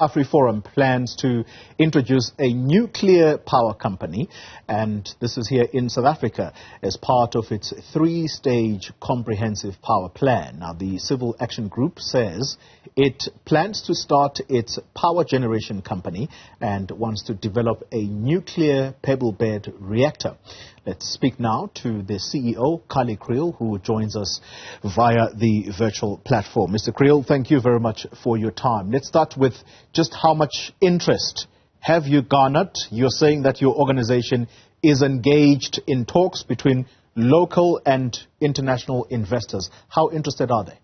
Afriforum plans to introduce a nuclear power company, and this is here in South Africa as part of its three-stage comprehensive power plan. Now, the Civil Action Group says it plans to start its power generation company and wants to develop a nuclear pebble bed reactor. Let's speak now to the CEO, Kallie Kriel, who joins us via the virtual platform. Mr. Kriel, thank you very much for your time. Let's start with just how much interest have you garnered? You're saying that your organization is engaged in talks between local and international investors. How interested are they?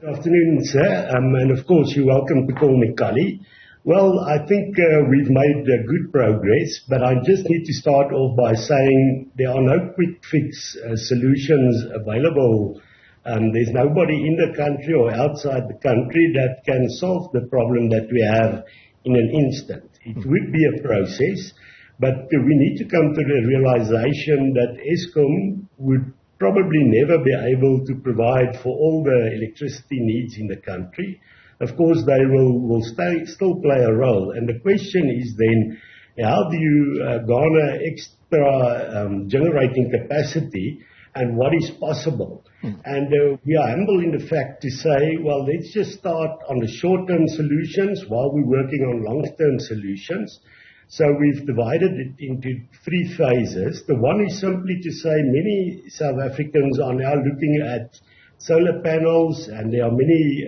Good afternoon, sir. And of course, you're welcome to call me Kallie. Well, I think we've made good progress, but I just need to start off by saying there are no quick fix solutions available. There's nobody in the country or outside the country that can solve the problem that we have in an instant. It would be a process, but we need to come to the realization that Eskom would probably never be able to provide for all the electricity needs in the country. Of course, they will still play a role. And the question is then, how do you garner extra generating capacity and what is possible? And we are humble in the fact to say, well, let's just start on the short-term solutions while we're working on long-term solutions. So we've divided it into three phases. The one is simply to say many South Africans are now looking at solar panels, and there are many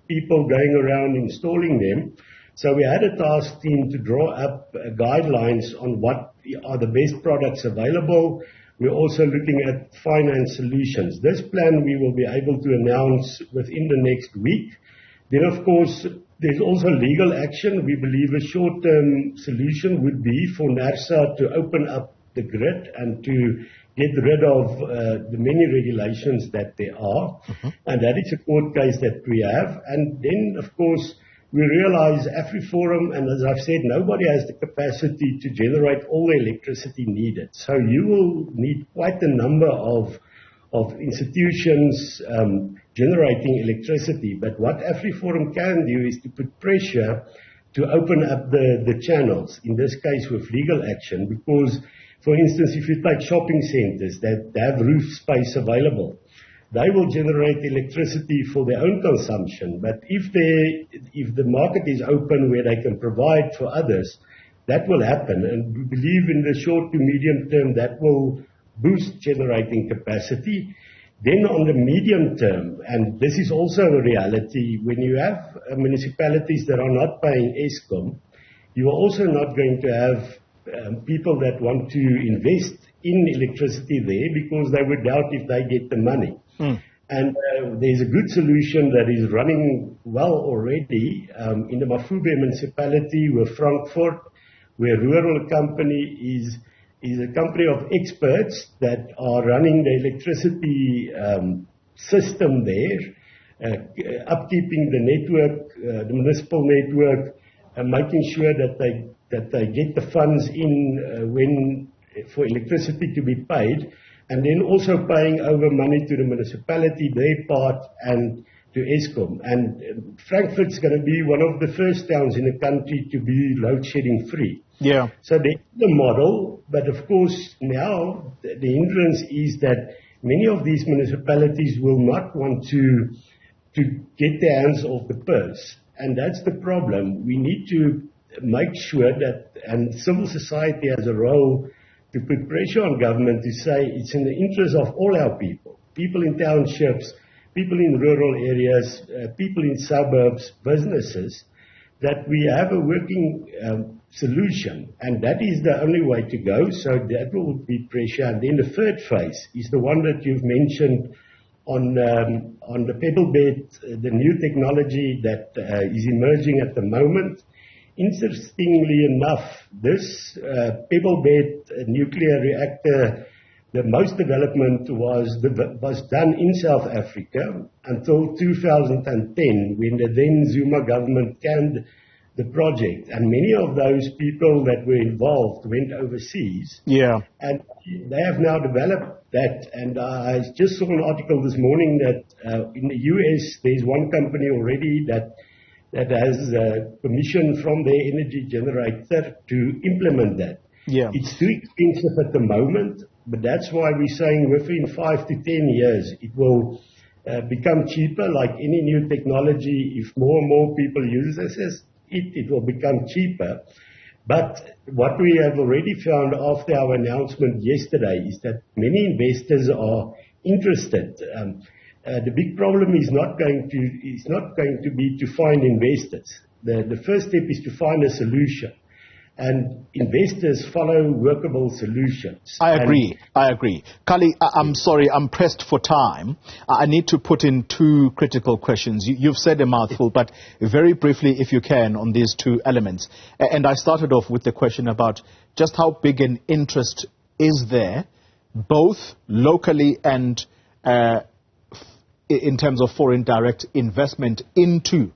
people going around installing them. So we had a task team to draw up guidelines on what are the best products available. We're also looking at finance solutions. This plan we will be able to announce within the next week. Then, of course, there's also legal action. We believe a short-term solution would be for NERSA to open up the grid and to get rid of the many regulations that there are. And that is a court case that we have. And then, of course, we realize Afriforum, and as I've said, nobody has the capacity to generate all the electricity needed. So you will need quite a number of institutions generating electricity. But what Afriforum can do is to put pressure to open up the channels, in this case with legal action, because for instance, if you take shopping centers that have roof space available, they will generate electricity for their own consumption. But if the market is open where they can provide for others, that will happen. And we believe in the short to medium term that will boost generating capacity. Then on the medium term, and this is also a reality, when you have municipalities that are not paying Eskom, you are also not going to have people that want to invest in electricity there because they would doubt if they get the money. And there's a good solution that is running well already in the Mafube municipality with Frankfurt, where rural company is a company of experts that are running the electricity system there, upkeeping the network, the municipal network, and making sure that they get the funds in for electricity to be paid, and then also paying over money to the municipality, their part, and to Eskom. And Frankfurt's going to be one of the first towns in the country to be load shedding free. Yeah. So there's the model, but of course now the hindrance is that many of these municipalities will not want to get their hands off the purse. And that's the problem. We need to make sure that, and civil society has a role to put pressure on government to say it's in the interest of all our people in townships, people in rural areas, people in suburbs, businesses, that we have a working solution. And that is the only way to go. So that will be pressure. And then the third phase is the one that you've mentioned on the pebble bed, the new technology that is emerging at the moment. Interestingly enough, this pebble bed nuclear reactor, the most development was done in South Africa until 2010, when the then Zuma government canned the project. And many of those people that were involved went overseas. Yeah. And they have now developed that. And I just saw an article this morning that in the US, there's one company already that that has permission from their energy generator to implement that. Yeah. It's too expensive at the moment, but that's why we're saying within 5 to 10 years it will become cheaper. Like any new technology, if more and more people use it will become cheaper. But what we have already found after our announcement yesterday is that many investors are interested. The big problem is not going to be to find investors. The first step is to find a solution, and investors follow workable solutions. I agree. Kallie, I'm sorry, I'm pressed for time. I need to put in two critical questions. You've said a mouthful, but very briefly, if you can, on these two elements. And I started off with the question about just how big an interest is there, both locally and in terms of foreign direct investment into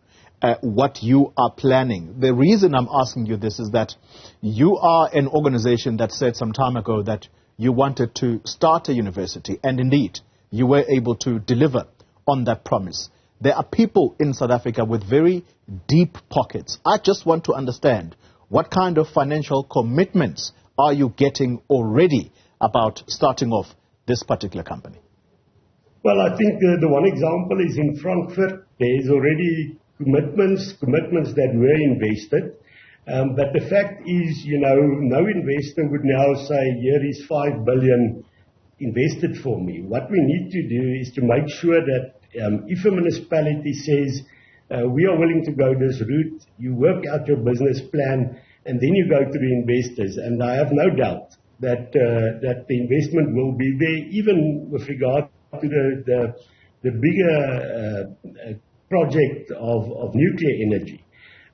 what you are planning. The reason I'm asking you this is that you are an organization that said some time ago that you wanted to start a university, and indeed, you were able to deliver on that promise. There are people in South Africa with very deep pockets. I just want to understand, what kind of financial commitments are you getting already about starting off this particular company? Well, I think the one example is in Frankfurt. There's already commitments that were invested. But the fact is, no investor would now say, here is 5 billion invested for me. What we need to do is to make sure that if a municipality says, we are willing to go this route, you work out your business plan, and then you go to the investors. And I have no doubt that the investment will be there, even with regard to the bigger project of nuclear energy.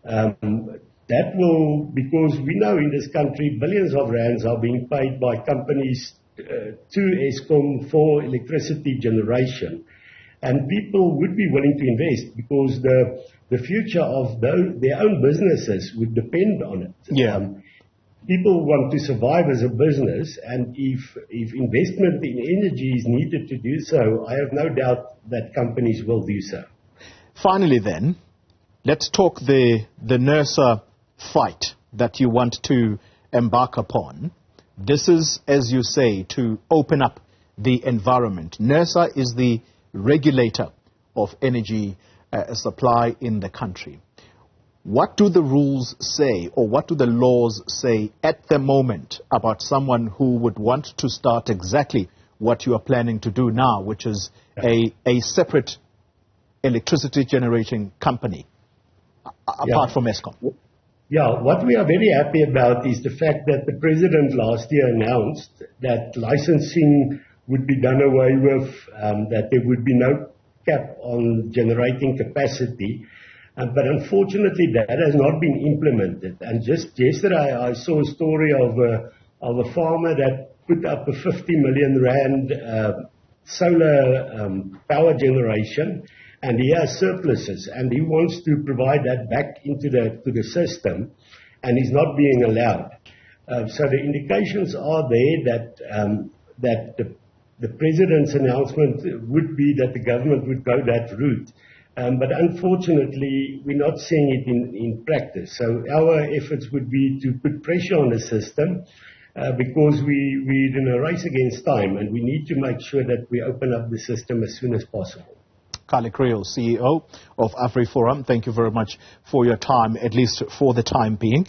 That will, because we know in this country billions of rands are being paid by companies to Eskom for electricity generation, and people would be willing to invest because the future of their own businesses would depend on it. Yeah. People want to survive as a business, and if investment in energy is needed to do so, I have no doubt that companies will do so. Finally then, let's talk the NERSA fight that you want to embark upon. This is, as you say, to open up the environment. NERSA is the regulator of energy supply in the country. What do the rules say, or what do the laws say at the moment about someone who would want to start exactly what you are planning to do now, which is a separate electricity generating company, apart from Eskom? Yeah, what we are very happy about is the fact that the President last year announced that licensing would be done away with, that there would be no cap on generating capacity. But unfortunately, that has not been implemented. And just yesterday, I saw a story of a farmer that put up a 50 million rand solar power generation, and he has surpluses, and he wants to provide that back into the system, and he's not being allowed. So the indications are there that the President's announcement would be that the government would go that route. But unfortunately, we're not seeing it in practice. So our efforts would be to put pressure on the system because we're in a race against time, and we need to make sure that we open up the system as soon as possible. Kallie Kriel, CEO of Afriforum, thank you very much for your time, at least for the time being.